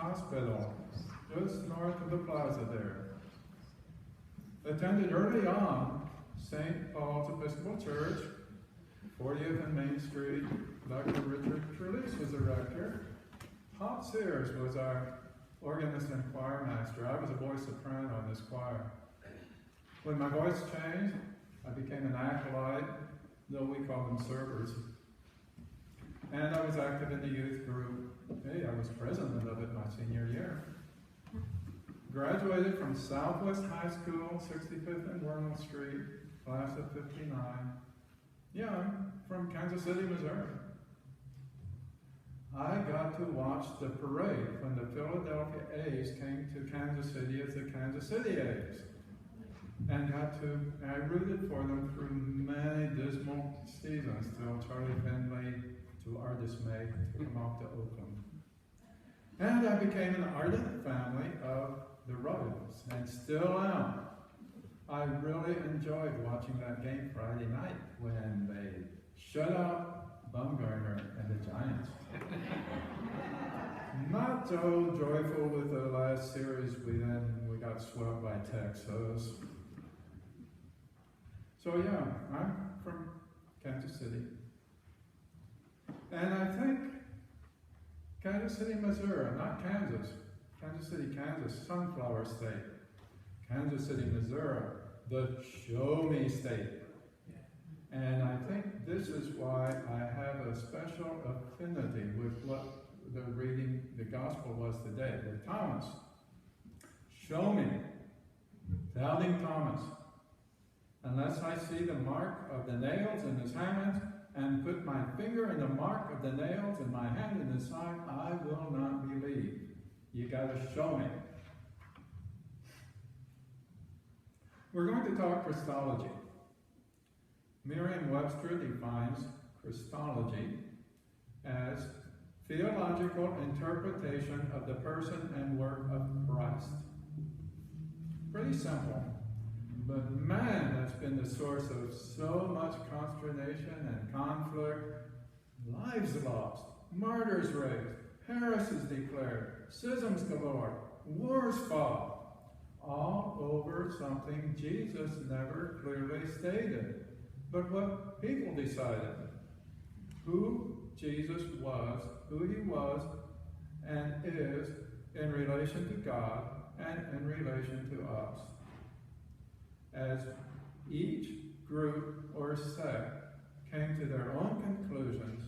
Hospital, just north of the plaza there. Attended early on St. Paul's Episcopal Church, 40th and Main Street. Dr. Richard Trelease was the rector. Pop Sears was our organist and choir master. I was a voice soprano in this choir. When my voice changed, I became an acolyte, though we call them servers. And I was active in the youth group. Hey, I was president of it my senior year. Graduated from Southwest High School, 65th and Wornall Street, class of 59. Yeah, I'm from Kansas City, Missouri. I got to watch the parade when the Philadelphia A's came to Kansas City as the Kansas City A's. And I rooted for them through many dismal seasons till Charlie Finley, to our dismay, took him off to Oakland. And I became an ardent family of the Royals, and still am. I really enjoyed watching that game Friday night when they shut out Bumgarner and the Giants. Not so joyful with the last series. We got swept by Texas. So yeah, I'm from Kansas City. And I think Kansas City, Missouri, not Kansas. Kansas City, Kansas, Sunflower State. Kansas City, Missouri, the Show Me State. And I think this is why I have a special affinity with what the reading, the gospel was today, with Thomas. Show me, doubting Thomas. Unless I see the mark of the nails in his hands, and put my finger in the mark of the nails and my hand in his side, I will not believe. You got to show me. We're going to talk Christology. Merriam-Webster defines Christology as theological interpretation of the person and work of Christ. Pretty simple. But man, that's been the source of so much consternation and conflict. Lives lost, martyrs raised, heresies declared, schisms galore, wars fought, all over something Jesus never clearly stated, but what people decided. Who Jesus was, who he was, and is in relation to God and in relation to us. As each group or sect came to their own conclusions,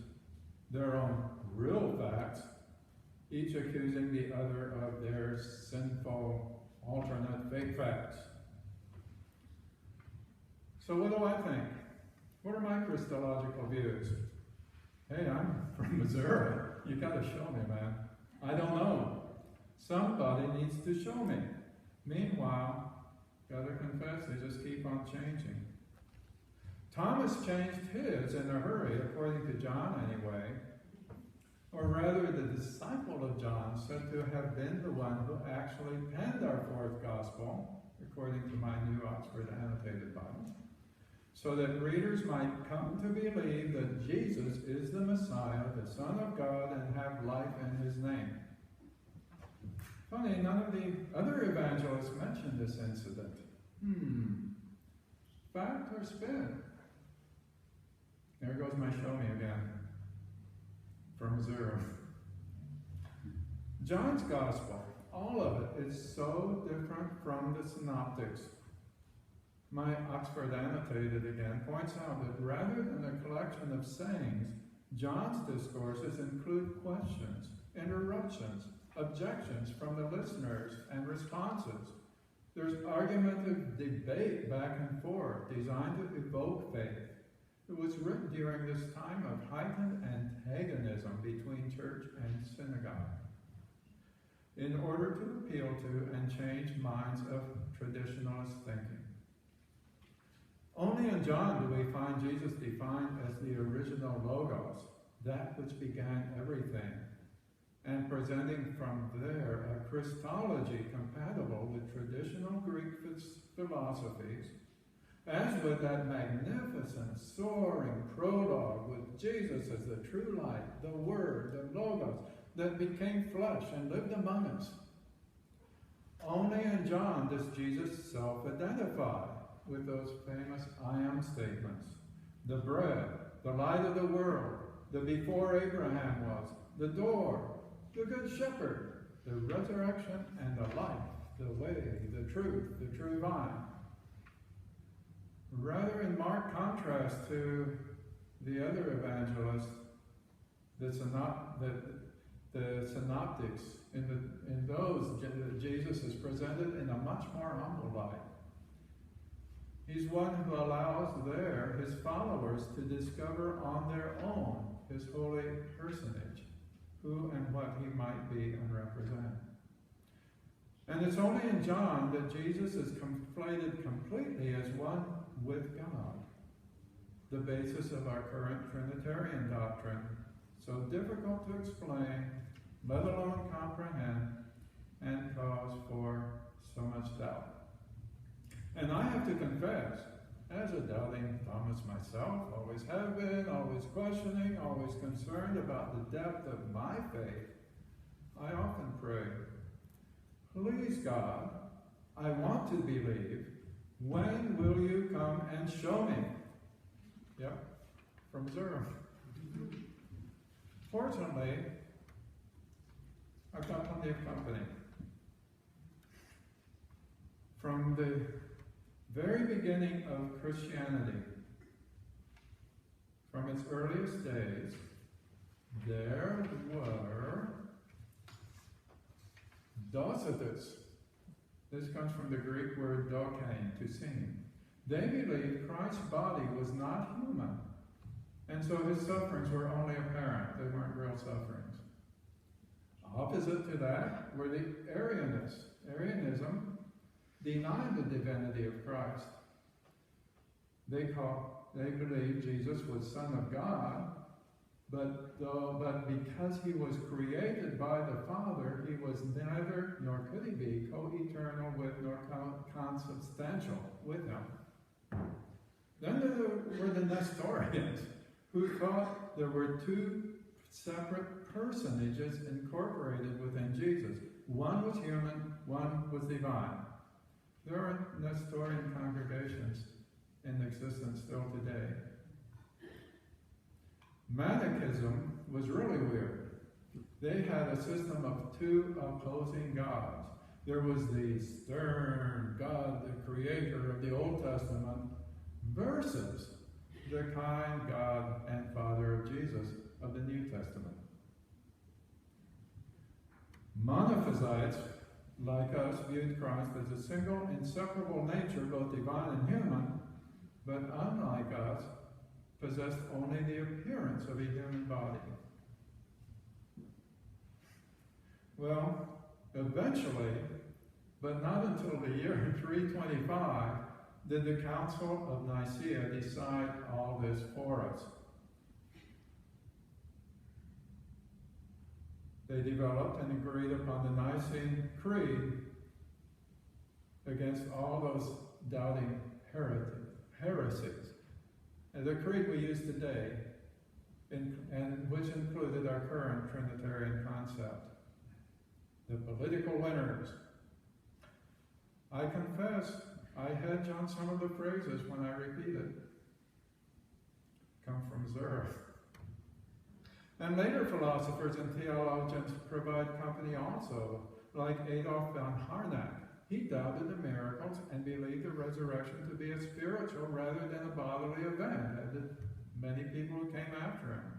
their own real facts, each accusing the other of their sinful, alternate fake facts. So what do I think? What are my Christological views? Hey, I'm from Missouri. You got to show me, man. I don't know. Somebody needs to show me. Meanwhile, gotta confess, they just keep on changing. Thomas changed his in a hurry, according to John anyway. Or rather, the disciple of John, said to have been the one who actually penned our fourth gospel, according to my New Oxford Annotated Bible, so that readers might come to believe that Jesus is the Messiah, the Son of God, and have life in his name. Funny, none of the other evangelists mentioned this incident. Fact or spin? There goes my show me again. From Missouri. John's Gospel, all of it, is so different from the Synoptics. My Oxford Annotated again points out that rather than a collection of sayings, John's discourses include questions, interruptions, objections from the listeners, and responses. There's argumentative debate back and forth designed to evoke faith. It was written during this time of heightened antagonism between church and synagogue in order to appeal to and change minds of traditionalist thinking. Only in John do we find Jesus defined as the original Logos, that which began everything, and presenting from there a Christology compatible with traditional Greek philosophies, as with that magnificent, soaring prologue with Jesus as the true light, the Word, the Logos, that became flesh and lived among us. Only in John does Jesus self-identify with those famous I am statements. The bread, the light of the world, the before Abraham was, the door, the good shepherd, the resurrection and the life, the way, the truth, the true vine. Rather in marked contrast to the other evangelists, the synoptics, in those, Jesus is presented in a much more humble light. He's one who allows his followers to discover on their own his holy personage, who and what he might be and represent. And it's only in John that Jesus is conflated completely as one with God, the basis of our current Trinitarian doctrine, so difficult to explain, let alone comprehend, and cause for so much doubt. And I have to confess, as a doubting Thomas myself, always have been, always questioning, always concerned about the depth of my faith, I often pray, please God, I want to believe. When will you come and show me? Yep, from Zurich. Fortunately, I've got plenty of company. From the very beginning of Christianity, from its earliest days, there were Docetus. This comes from the Greek word dokein, to sing. They believed Christ's body was not human, and so his sufferings were only apparent. They weren't real sufferings. Opposite to that were the Arianists. Arianism denied the divinity of Christ. They believed Jesus was Son of God, but because he was created by the Father, he was never, nor could he be, co-eternal with, nor consubstantial with him. Then there were the Nestorians, who thought there were two separate personages incorporated within Jesus. One was human, one was divine. There are Nestorian congregations in existence still today. Manichaeism was really weird. They had a system of two opposing gods. There was the stern God, the creator of the Old Testament, versus the kind God and Father of Jesus of the New Testament. Monophysites, like us, viewed Christ as a single, inseparable nature, both divine and human, but unlike us, possessed only the appearance of a human body. Well, eventually, but not until the year 325, did the Council of Nicaea decide all this for us. They developed and agreed upon the Nicene Creed against all those doubting heresies. And the creed we use today, and which included our current Trinitarian concept. The political winners. I confess, I hedge on some of the phrases when I repeat it. Come from Zurich. And later philosophers and theologians provide company also, like Adolf von Harnack. He doubted the miracles and believed the resurrection to be a spiritual rather than a bodily event, as did many people who came after him.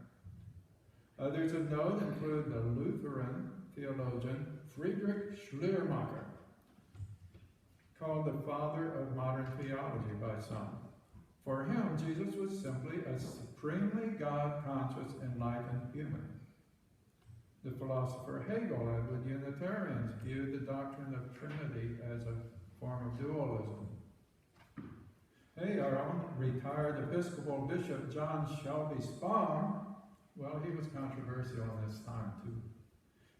Others of note include the Lutheran theologian Friedrich Schleiermacher, called the father of modern theology by some. For him, Jesus was simply a supremely God-conscious, enlightened human. The philosopher Hegel and the Unitarians viewed the doctrine of Trinity as a form of dualism. Hey, our own retired Episcopal Bishop John Shelby Spong, well, he was controversial in his time too.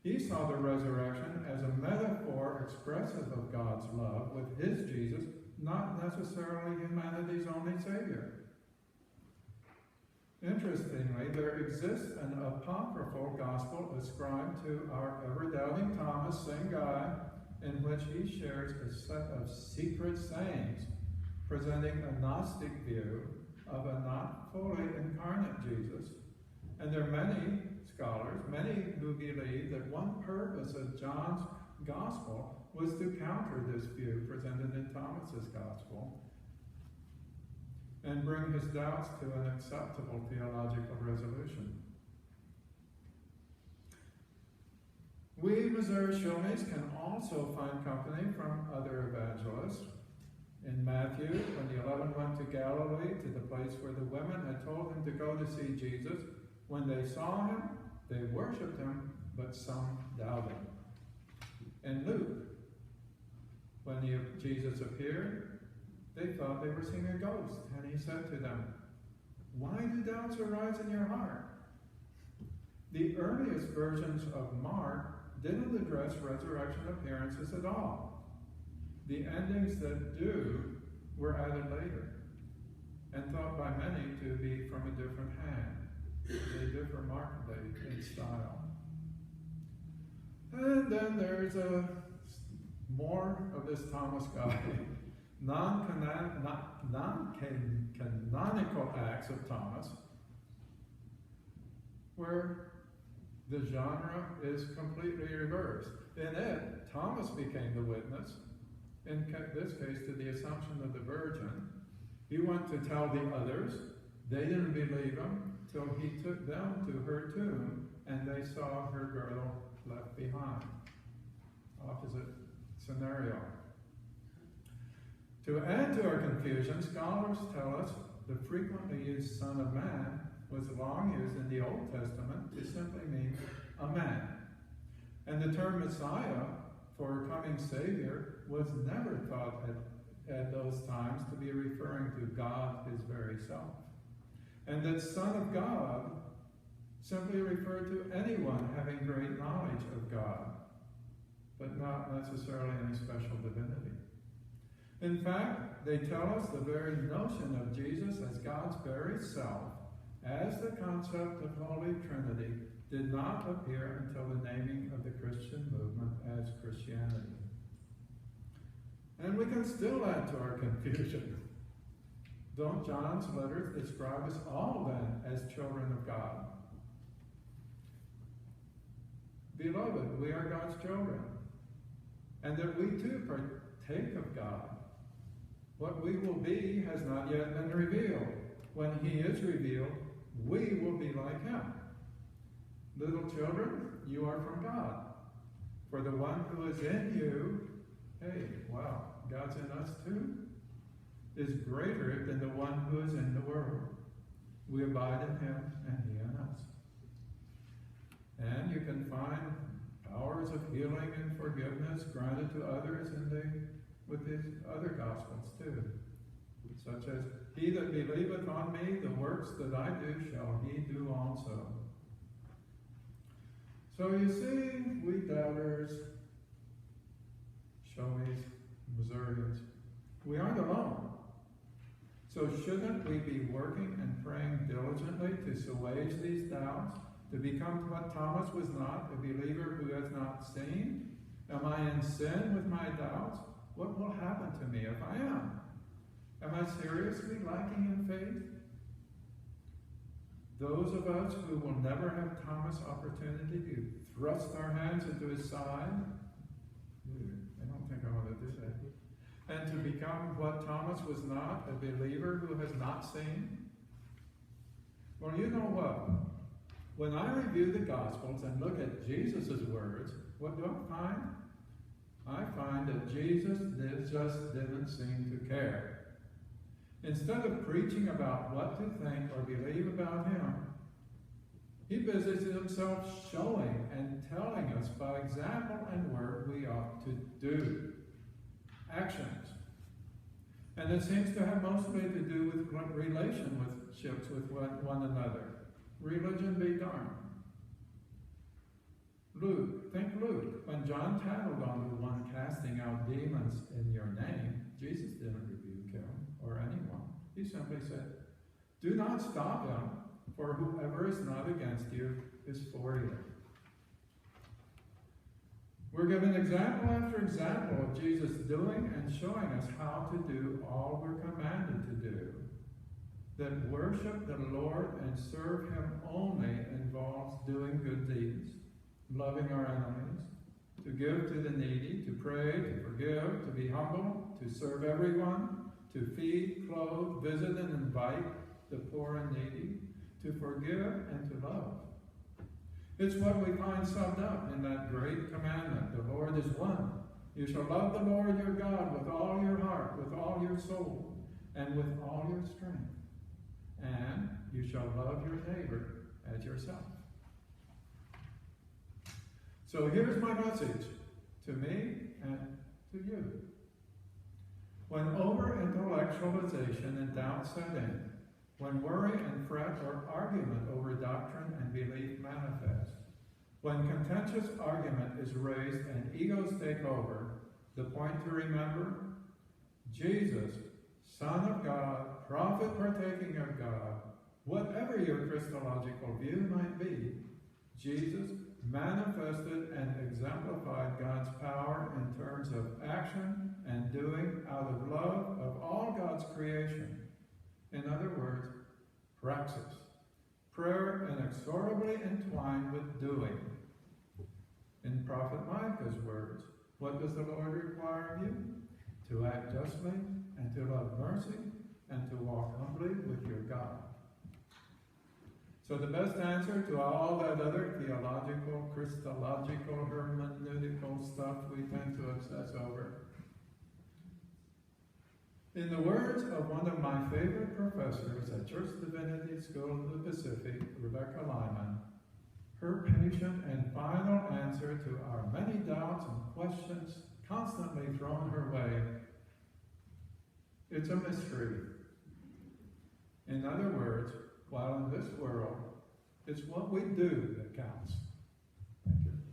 He saw the resurrection as a metaphor expressive of God's love with his Jesus, not necessarily humanity's only Savior. Interestingly, there exists an apocryphal gospel ascribed to our ever-doubting Thomas, same guy, in which he shares a set of secret sayings presenting a Gnostic view of a not fully incarnate Jesus. And there are many scholars, many who believe that one purpose of John's gospel was to counter this view presented in Thomas's gospel and bring his doubts to an acceptable theological resolution. We Missouri Showmies can also find company from other evangelists. In Matthew, when the 11 went to Galilee, to the place where the women had told him to go to see Jesus, when they saw him, they worshipped him, but some doubted. In Luke, when Jesus appeared, they thought they were seeing a ghost, and he said to them, "Why do doubts arise in your heart?" The earliest versions of Mark didn't address resurrection appearances at all. The endings that do were added later, and thought by many to be from a different hand. They differ markedly in style. And then there's more of this Thomas guy. Non-canonical acts of Thomas, where the genre is completely reversed. In it, Thomas became the witness, in this case to the Assumption of the Virgin. He went to tell the others. They didn't believe him till he took them to her tomb and they saw her girdle left behind. Opposite scenario. To add to our confusion, scholars tell us the frequently used Son of Man was long used in the Old Testament to simply mean a man. And the term Messiah, for a coming Savior, was never thought at those times to be referring to God, his very self. And that Son of God simply referred to anyone having great knowledge of God, but not necessarily any special divinity. In fact, they tell us the very notion of Jesus as God's very self, as the concept of Holy Trinity, did not appear until the naming of the Christian movement as Christianity. And we can still add to our confusion. Don't John's letters describe us all then as children of God? Beloved, we are God's children, and that we too partake of God. What we will be has not yet been revealed. When he is revealed, we will be like him. Little children, you are from God. For the one who is in you, hey, wow, God's in us too, is greater than the one who is in the world. We abide in him and he in us. And you can find powers of healing and forgiveness granted to others with his other gospels too. Such as, he that believeth on me, the works that I do shall he do also. So you see, we doubters, Showmies, Missourians, we aren't alone. So shouldn't we be working and praying diligently to assuage these doubts, to become what Thomas was not, a believer who has not seen? Am I in sin with my doubts? What will happen to me if I am? Am I seriously lacking in faith? Those of us who will never have Thomas' opportunity to thrust our hands into his side, I don't think I want to do that. And to become what Thomas was not, a believer who has not seen? Well, you know what? When I review the Gospels and look at Jesus' words, what do I find? I find that Jesus just didn't seem to care. Instead of preaching about what to think or believe about him, he busies himself showing and telling us by example and word we ought to do. Actions. And it seems to have mostly to do with relationships with one another. Religion be darned. Luke, think Luke. When John tattled on the one casting out demons in your name, Jesus didn't rebuke him or anyone. He simply said, do not stop him. for whoever is not against you is for you. We're given example after example of Jesus doing and showing us how to do all we're commanded to do. That worship the Lord and serve Him only involves doing good deeds, loving our enemies, to give to the needy, to pray, to forgive, to be humble, to serve everyone, to feed, clothe, visit, and invite the poor and needy, to forgive and to love. It's what we find summed up in that great commandment. The Lord is one. You shall love the Lord your God with all your heart, with all your soul, and with all your strength. And you shall love your neighbor as yourself. So here's my message to me and to you. When over-intellectualization and doubt set in, when worry and fret or argument over doctrine and belief manifest, when contentious argument is raised and egos take over, the point to remember, Jesus, Son of God, prophet partaking of God, whatever your Christological view might be, Jesus manifested and exemplified God's power in terms of action and doing out of love of all God's creation. In other words, praxis, prayer inexorably entwined with doing. In Prophet Micah's words, what does the Lord require of you? To act justly and to love mercy and to walk humbly with your God. So the best answer to all that other theological, Christological, hermeneutical stuff we tend to obsess over, in the words of one of my favorite professors at Church Divinity School of the Pacific, Rebecca Lyman, her patient and final answer to our many doubts and questions constantly thrown her way, it's a mystery. In other words, while in this world, it's what we do that counts. Thank you.